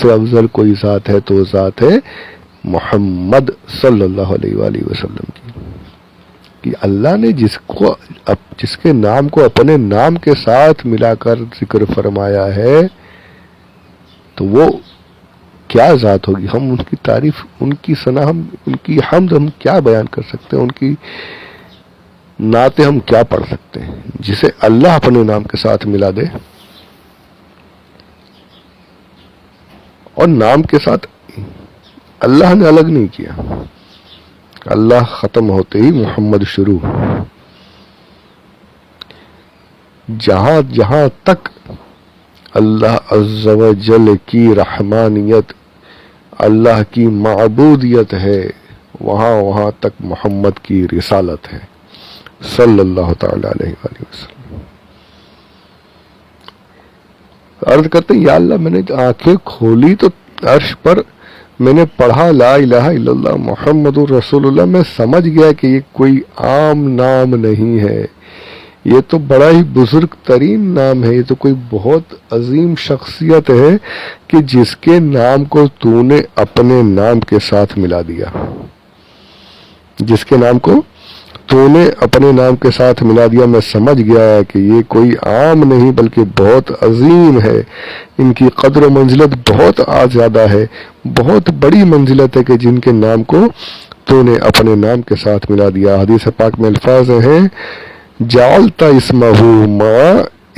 سے افضل کوئی ذات ہے تو وہ ذات ہے محمد صلی اللہ علیہ وآلہ وسلم کی، کہ اللہ نے جس کے نام کو اپنے نام کے ساتھ ملا کر ذکر فرمایا ہے تو وہ کیا ذات ہوگی. ہم ان کی تعریف، ان کی ثنا، ان کی حمد ہم کیا بیان کر سکتے ہیں، ان کی نعتیں ہم کیا پڑھ سکتے ہیں جسے اللہ اپنے نام کے ساتھ ملا دے. اور نام کے ساتھ اللہ نے الگ نہیں کیا، اللہ ختم ہوتے ہی محمد شروع. جہاں جہاں تک اللہ عز و جل کی رحمانیت، اللہ کی معبودیت ہے، وہاں وہاں تک محمد کی رسالت ہے صلی اللہ تعالی علیہ وآلہ وسلم. عرض کرتے ہیں یا اللہ میں نے آنکھیں کھولی تو عرش پر میں نے پڑھا لا الہ الا اللہ محمد الرسول اللہ. میں سمجھ گیا کہ یہ کوئی عام نام نہیں ہے، یہ تو بڑا ہی بزرگ ترین نام ہے، یہ تو کوئی بہت عظیم شخصیت ہے کہ جس کے نام کو تو نے اپنے نام کے ساتھ ملا دیا، جس کے نام کو تو نے اپنے نام کے ساتھ ملا دیا. میں سمجھ گیا کہ یہ کوئی عام نہیں بلکہ بہت عظیم ہے، ان کی قدر و منزلت بہت زیادہ ہے، بہت بڑی منزلت ہے کہ جن کے نام کو تو نے اپنے نام کے ساتھ ملا دیا. حدیث پاک میں الفاظ ہیں جعلت اسمہ ما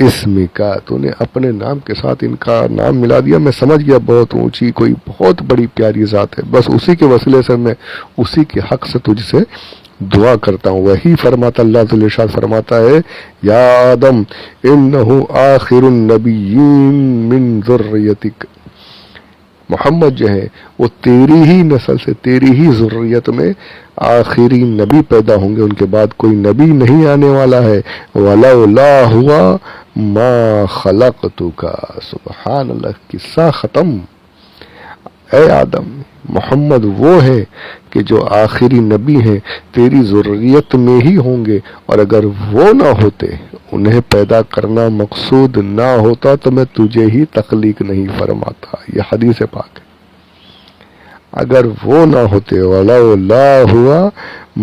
اسمی کا، تو نے اپنے نام کے ساتھ ان کا نام ملا دیا. میں سمجھ گیا بہت اونچی کوئی بہت بڑی پیاری ذات ہے، بس اسی کے وسیلے سے میں اسی کے حق سے تجھ سے دعا کرتا ہوں. وہی فرماتا اللہ تعالی ارشاد فرماتا ہے یا آدم انہو آخر النبیین من ذریتک. محمد جو ہے وہ تیری ہی نسل سے، تیری ہی ذریت میں آخری نبی پیدا ہوں گے، ان کے بعد کوئی نبی نہیں آنے والا ہے. ولولا ہوا ما خلقتک. سبحان اللہ، قصہ ختم. اے آدم، محمد وہ ہے کہ جو آخری نبی ہیں، تیری ذریت میں ہی ہوں گے، اور اگر وہ نہ ہوتے، انہیں پیدا کرنا مقصود نہ ہوتا تو میں تجھے ہی تخلیق نہیں فرماتا. یہ حدیث پاک ہے. اگر وہ نہ ہوتے ولولا ہوا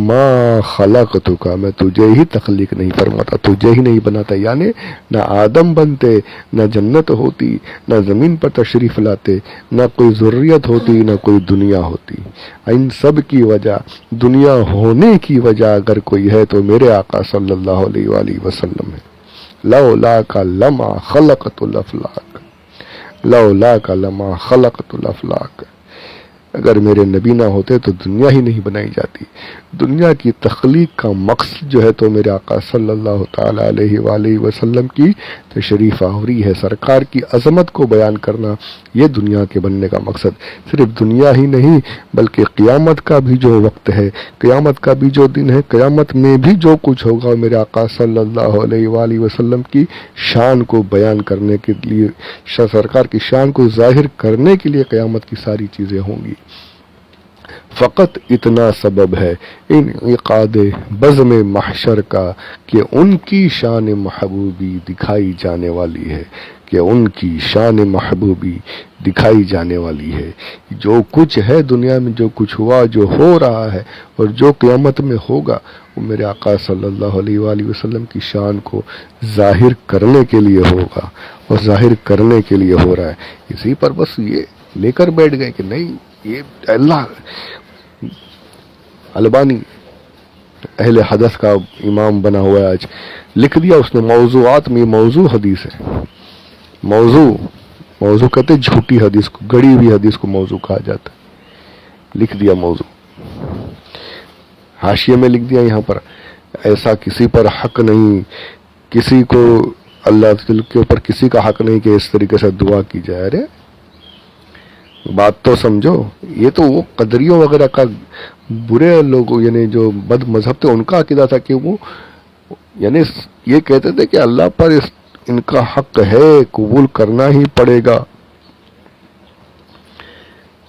ما خلقتک، میں تجھے ہی تخلیق نہیں فرماتا، تجھے ہی نہیں بناتا. یعنی نہ آدم بنتے، نہ جنت ہوتی، نہ زمین پر تشریف لاتے، نہ کوئی ذریت ہوتی، نہ کوئی دنیا ہوتی. ان سب کی وجہ، دنیا ہونے کی وجہ اگر کوئی ہے تو میرے آقا صلی اللہ علیہ وآلہ وسلم ہے. لولاک لما خلقت الافلاک، لولاک لما خلقت الافلاک. اگر میرے نبی نہ ہوتے تو دنیا ہی نہیں بنائی جاتی. دنیا کی تخلیق کا مقصد جو ہے تو میرے آقا صلی اللہ تعالی علیہ وآلہ وسلم کی تشریف آوری ہے. سرکار کی عظمت کو بیان کرنا، یہ دنیا کے بننے کا مقصد. صرف دنیا ہی نہیں بلکہ قیامت کا بھی جو وقت ہے، قیامت کا بھی جو دن ہے، قیامت میں بھی جو کچھ ہوگا، میرے آقا صلی اللہ علیہ وآلہ وسلم کی شان کو بیان کرنے کے لیے، سرکار کی شان کو ظاہر کرنے کے لیے قیامت کی ساری چیزیں ہوں گی. فقط اتنا سبب ہے انعقاد بزم محشر کا کہ ان کی شان محبوبی دکھائی جانے والی ہے، کہ ان کی شان محبوبی دکھائی جانے والی ہے. جو کچھ ہے دنیا میں، جو کچھ ہوا، جو ہو رہا ہے، اور جو قیامت میں ہوگا، وہ میرے آقا صلی اللہ علیہ وآلہ وسلم کی شان کو ظاہر کرنے کے لیے ہوگا، اور ظاہر کرنے کے لیے ہو رہا ہے. اسی پر بس یہ لے کر بیٹھ گئے کہ نہیں یہ اللہ. البانی اہل حدث کا امام بنا ہوا ہے، آج لکھ دیا اس نے موضوعات میں، موضوع حدیث ہے. موضوع کہتے جھوٹی حدیث کو، گڑی ہوئی حدیث کو موضوع کہا جاتا ہے. لکھ دیا موضوع، حاشیے میں لکھ دیا یہاں پر ایسا کسی پر حق نہیں، کسی کو اللہ کے اوپر کسی کا حق نہیں کہ اس طریقے سے دعا کی جائے. ارے بات تو سمجھو. یہ تو وہ قدریوں وغیرہ کا، برے لوگوں یعنی جو بد مذہب تھے، ان کا عقیدہ تھا کہ وہ یعنی یہ کہتے تھے کہ اللہ پر ان کا حق ہے، قبول کرنا ہی پڑے گا،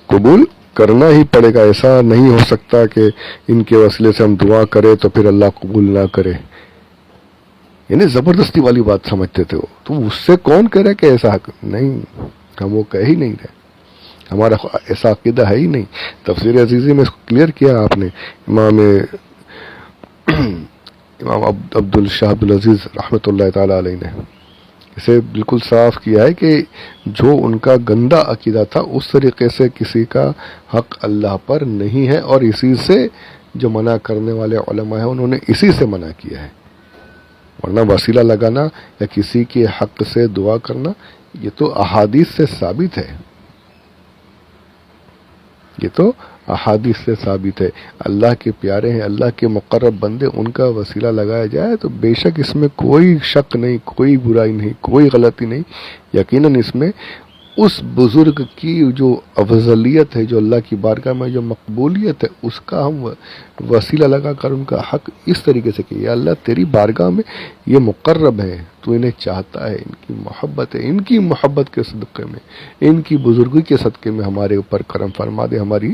قبول کرنا ہی پڑے گا. ایسا نہیں ہو سکتا کہ ان کے وسیلے سے ہم دعا کریں تو پھر اللہ قبول نہ کرے. یعنی زبردستی والی بات سمجھتے تھے وہ. تو اس سے کون کہہ رہا کہ ایسا حق نہیں، ہم وہ کہہ ہی نہیں رہے. ہمارا ایسا عقیدہ ہے ہی نہیں. تفسیر عزیزی میں اس کو کلیئر کیا آپ نے، امام عبد الشاہ عبد العزیز رحمۃ اللہ تعالی علیہ نے اسے بالکل صاف کیا ہے کہ جو ان کا گندا عقیدہ تھا اس طریقے سے کسی کا حق اللہ پر نہیں ہے، اور اسی سے جو منع کرنے والے علماء ہیں انہوں نے اسی سے منع کیا ہے. ورنہ وسیلہ لگانا یا کسی کے حق سے دعا کرنا یہ تو احادیث سے ثابت ہے، یہ تو احادیث سے ثابت ہے. اللہ کے پیارے ہیں، اللہ کے مقرب بندے، ان کا وسیلہ لگایا جائے تو بے شک اس میں کوئی شک نہیں، کوئی برائی نہیں، کوئی غلطی نہیں. یقیناً اس میں اس بزرگ کی جو افضلیت ہے، جو اللہ کی بارگاہ میں جو مقبولیت ہے، اس کا ہم وسیلہ لگا کر ان کا حق اس طریقے سے کہ یا اللہ تیری بارگاہ میں یہ مقرب ہے، تو انہیں چاہتا ہے، ان کی محبت ہے، ان کی محبت کے صدقے میں، ان کی بزرگی کے صدقے میں ہمارے اوپر کرم فرما دے، ہماری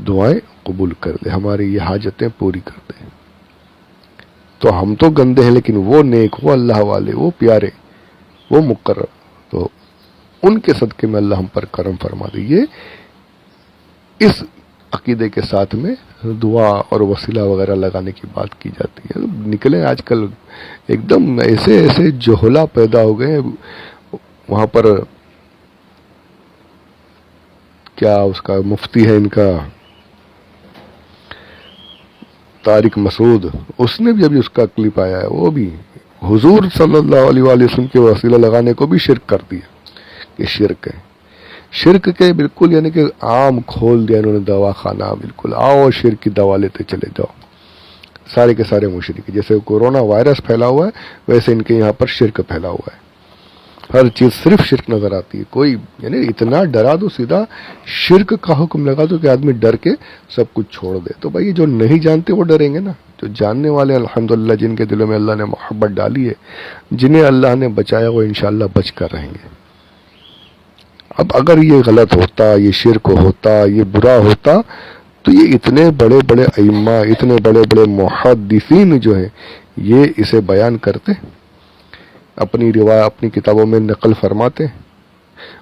دعائیں قبول کر دے، ہماری یہ حاجتیں پوری کر دے. تو ہم تو گندے ہیں لیکن وہ نیک، وہ اللہ والے، وہ پیارے، وہ مقرب، تو ان کے صدقے میں اللہ ہم پر کرم فرما دے. یہ اس عقیدے کے ساتھ میں دعا اور وسیلہ وغیرہ لگانے کی بات کی جاتی ہے. نکلے آج کل ایک دم ایسے ایسے جہلا پیدا ہو گئے. وہاں پر کیا اس کا مفتی ہے ان کا طارق مسعود، اس نے بھی ابھی اس کا کلپ آیا ہے، وہ بھی حضور صلی اللہ علیہ وآلہ وسلم کے وسیلہ لگانے کو بھی شرک کر دیا کہ شرک ہے. شرک کے بالکل یعنی کہ عام کھول دیا انہوں نے دوا خانہ، بالکل آؤ شرک کی دوا لیتے چلے جاؤ. سارے کے سارے مشرک، جیسے کورونا وائرس پھیلا ہوا ہے ویسے ان کے یہاں پر شرک پھیلا ہوا ہے. ہر چیز صرف شرک نظر آتی ہے. کوئی یعنی اتنا ڈرا دو، سیدھا شرک کا حکم لگا دو کہ آدمی ڈر کے سب کچھ چھوڑ دے. تو بھائی جو نہیں جانتے وہ ڈریں گے نا، جو جاننے والے الحمدللہ جن کے دلوں میں اللہ نے محبت ڈالی ہے، جنہیں اللہ نے بچایا وہ انشاءاللہ بچ کر رہیں گے. اب اگر یہ غلط ہوتا، یہ شرک ہوتا، یہ برا ہوتا، تو یہ اتنے بڑے بڑے ائمہ، اتنے بڑے بڑے محدثین جو ہیں یہ اسے بیان کرتے، اپنی روایت اپنی کتابوں میں نقل فرماتے،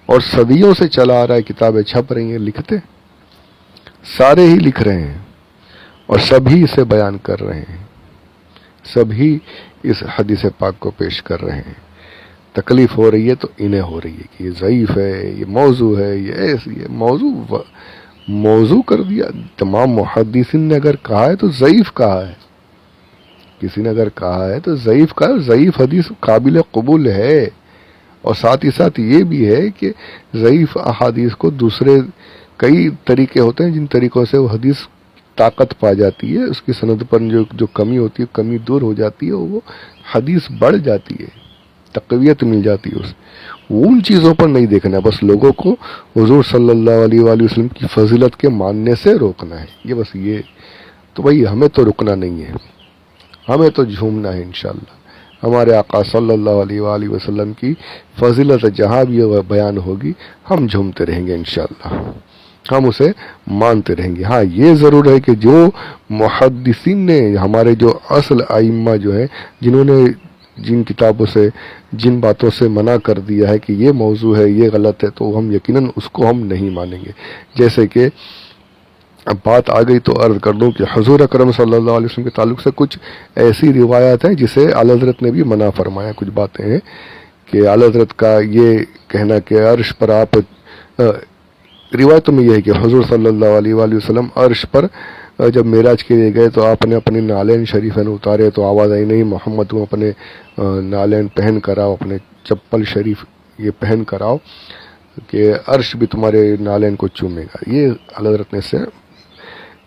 اور صدیوں سے چلا آ رہا ہے، کتابیں چھپ رہی ہیں، لکھتے، سارے ہی لکھ رہے ہیں اور سبھی اسے بیان کر رہے ہیں، سبھی اس حدیث پاک کو پیش کر رہے ہیں. تکلیف ہو رہی ہے تو انہیں ہو رہی ہے کہ یہ ضعیف ہے، یہ موضوع ہے، یہ موضوع کر دیا. تمام محدثین نے اگر کہا ہے تو ضعیف کہا ہے، کسی نے اگر کہا ہے تو ضعیف کہا ہے. ضعیف حدیث قابل قبول ہے، اور ساتھ ہی ساتھ یہ بھی ہے کہ ضعیف احادیث کو دوسرے کئی طریقے ہوتے ہیں جن طریقوں سے وہ حدیث طاقت پا جاتی ہے، اس کی سند پر جو کمی ہوتی ہے، کمی دور ہو جاتی ہے، وہ حدیث بڑھ جاتی ہے، تقویت مل جاتی ہے. ان چیزوں پر نہیں دیکھنا، بس لوگوں کو حضور صلی اللہ علیہ وآلہ وسلم کی فضیلت کے ماننے سے روکنا ہے. یہ بس یہ تو بھائی ہمیں تو رکنا نہیں ہے، ہمیں تو جھومنا ہے انشاءاللہ. ہمارے آقا صلی اللہ علیہ وآلہ وسلم کی فضیلت جہاں بھی بیان ہوگی ہم جھومتے رہیں گے انشاءاللہ، ہم اسے مانتے رہیں گے. ہاں یہ ضرور ہے کہ جو محدثین نے، ہمارے جو اصل ائمہ جو ہیں، جنہوں نے جن کتابوں سے جن باتوں سے منع کر دیا ہے کہ یہ موضوع ہے، یہ غلط ہے، تو ہم یقیناً اس کو ہم نہیں مانیں گے. جیسے کہ اب بات آ گئی تو عرض کر دوں کہ حضور اکرم صلی اللہ علیہ وسلم کے تعلق سے کچھ ایسی روایات ہیں جسے اعلیٰ حضرت نے بھی منع فرمایا. کچھ باتیں ہیں کہ اعلیٰ حضرت کا یہ کہنا کہ عرش پر آپ، روایتوں میں یہ ہے کہ حضور صلی اللہ علیہ وآلہ وسلم عرش پر جب معراج کے لیے گئے تو آپ نے اپنے نالین شریفین اتارے تو آواز آئی، نہیں محمد تم اپنے نالین پہن کر آؤ، اپنے چپل شریف یہ پہن کر آؤ کہ عرش بھی تمہارے نالین کو چومے گا. یہ اعلیٰ حضرت نے سے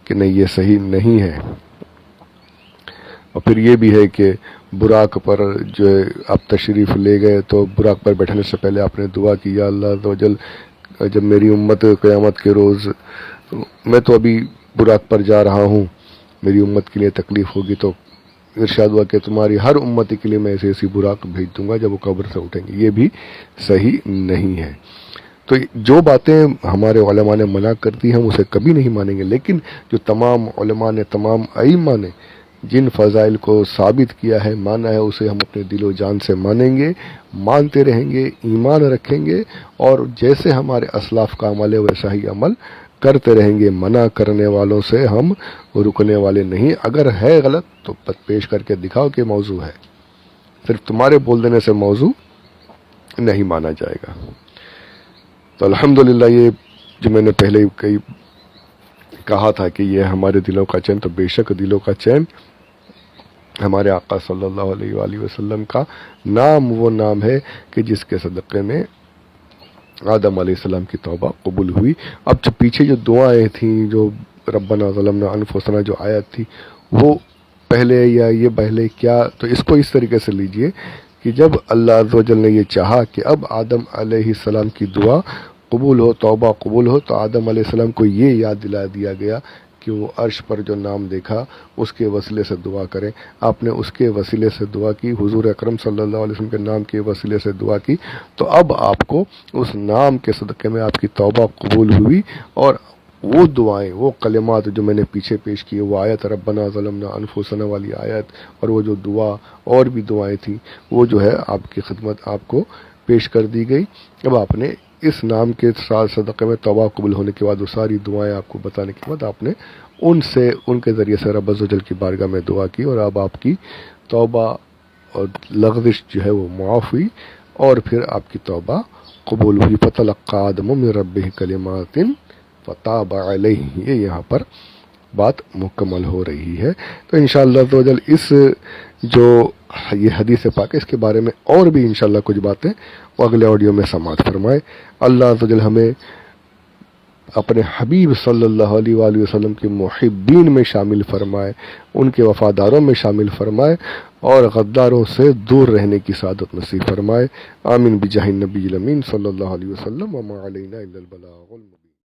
کہ نہیں، یہ صحیح نہیں ہے. اور پھر یہ بھی ہے کہ براق پر جو آپ تشریف لے گئے تو براق پر بیٹھنے سے پہلے آپ نے دعا کی، یا اللہ عز و جل جب میری امت قیامت کے روز، میں تو ابھی براق پر جا رہا ہوں، میری امت کے لیے تکلیف ہوگی تو ارشاد ہوا کہ تمہاری ہر امتی کے لیے میں ایسی ایسی براق بھیج دوں گا جب وہ قبر سے اٹھیں گے. یہ بھی صحیح نہیں ہے. تو جو باتیں ہمارے علماء نے منع کر دی ہم اسے کبھی نہیں مانیں گے، لیکن جو تمام علماء نے، تمام ائمہ نے جن فضائل کو ثابت کیا ہے، مانا ہے، اسے ہم اپنے دل و جان سے مانیں گے، مانتے رہیں گے، ایمان رکھیں گے، اور جیسے ہمارے اسلاف کا عمل ہے ویسا ہی عمل کرتے رہیں گے۔ منع کرنے والوں سے ہم رکنے والے نہیں۔ اگر ہے غلط تو پیش کر کے دکھاؤ کہ موضوع ہے، صرف تمہارے بول دینے سے موضوع نہیں مانا جائے گا۔ تو الحمدللہ یہ جو میں نے پہلے کہا تھا کہ یہ ہمارے دلوں کا چین، تو بے شک دلوں کا چین ہمارے آقا صلی اللہ علیہ وآلہ وسلم کا نام وہ نام ہے کہ جس کے صدقے میں آدم علیہ السلام کی توبہ قبول ہوئی۔ اب جو پیچھے جو دعائیں تھیں، جو ربنا ظلمنا انفسنا جو آیت تھی، وہ پہلے یا یہ پہلے کیا، تو اس کو اس طریقے سے لیجئے کہ جب اللہ عز و جل نے یہ چاہا کہ اب آدم علیہ السلام کی دعا قبول ہو، توبہ قبول ہو، تو آدم علیہ السلام کو یہ یاد دلا دیا گیا کہ وہ عرش پر جو نام دیکھا اس کے وسیلے سے دعا کریں۔ آپ نے اس کے وسیلے سے دعا کی، حضور اکرم صلی اللہ علیہ وسلم کے نام کے وسیلے سے دعا کی، تو اب آپ کو اس نام کے صدقے میں آپ کی توبہ قبول ہوئی، اور وہ دعائیں، وہ کلمات جو میں نے پیچھے پیش کیے، وہ آیت ربنا ظلمنا انفسنا والی آیت، اور وہ جو دعا اور بھی دعائیں تھیں، وہ جو ہے آپ کی خدمت آپ کو پیش کر دی گئی۔ اب آپ نے اس نام کے ساتھ صدقے میں توبہ قبول ہونے کے بعد وہ ساری دعائیں آپ کو بتانے کے بعد آپ نے ان کے ذریعے سے رب عز و جل کی بارگاہ میں دعا کی، اور اب آپ کی توبہ اور لغزش جو ہے وہ معاف ہوئی، اور پھر آپ کی توبہ قبول ہوئی۔ فتلقى آدم من ربه کلمات فتاب علیہ، یہ یہاں پر بات مکمل ہو رہی ہے۔ تو انشاءاللہ عز و جل اس جو یہ حدیث پاک ہے، اس کے بارے میں اور بھی انشاءاللہ کچھ باتیں وہ اگلے آڈیو میں سماعت فرمائے۔ اللہ عز و جل ہمیں اپنے حبیب صلی اللہ علیہ وآلہ وسلم کے محبین میں شامل فرمائے، ان کے وفاداروں میں شامل فرمائے، اور غداروں سے دور رہنے کی سعادت نصیب فرمائے۔ آمین بجاہ النبی الامین صلی اللہ علیہ وسلم، وما علینا الا البلاغ المبین۔